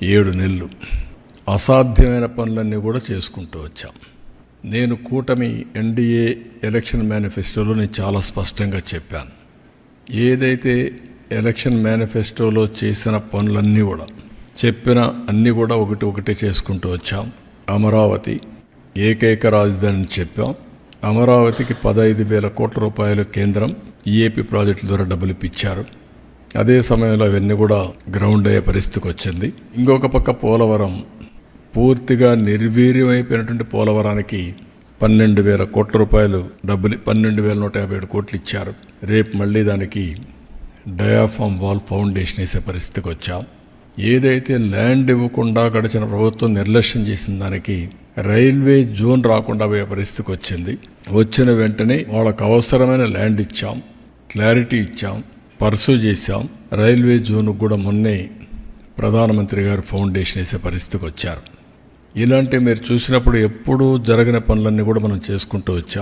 7 నెలలు అసాధ్యమైన పనులన్నీ కూడా చేసుకుంటూ వచ్చాం. నేను కూటమి ఎన్డీఏ ఎలక్షన్ మేనిఫెస్టోలో నేను చాలా స్పష్టంగా చెప్పాను. ఏదైతే ఎలక్షన్ మేనిఫెస్టోలో చేసిన పనులన్నీ కూడా చెప్పిన అన్నీ కూడా ఒకటి చేసుకుంటూ వచ్చాం. అమరావతి ఏకైక రాజధానిని చెప్పాం. అమరావతికి 15,000 కోట్ల రూపాయలు కేంద్రం ఈఏపీ ప్రాజెక్టుల ద్వారా డబ్బులు ఇప్పించారు. అదే సమయంలో అవన్నీ కూడా గ్రౌండ్ అయ్యే పరిస్థితికి వచ్చింది. ఇంకొక పక్క పోలవరం పూర్తిగా నిర్వీర్యమైపోయినటువంటి పోలవరానికి 12,000 కోట్ల రూపాయలు డబ్బులు 12,157 కోట్లు ఇచ్చారు. రేపు మళ్ళీ దానికి డయాఫామ్ వాల్ ఫౌండేషన్ వేసే పరిస్థితికి వచ్చాం. ఏదైతే ల్యాండ్ ఇవ్వకుండా గడిచిన ప్రభుత్వం నిర్లక్ష్యం చేసిన దానికి రైల్వే జోన్ రాకుండా పోయే పరిస్థితికి వచ్చింది. వచ్చిన వెంటనే వాళ్ళకు అవసరమైన ల్యాండ్ ఇచ్చాం, క్లారిటీ ఇచ్చాం, పర్సూ చేశాం. రైల్వే జోన్కు కూడా మొన్నే ప్రధానమంత్రి గారు ఫౌండేషన్ వేసే పరిస్థితికి వచ్చారు. ఇలాంటి మీరు చూసినప్పుడు ఎప్పుడూ జరగని పనులన్నీ కూడా మనం చేసుకుంటూ వచ్చాం.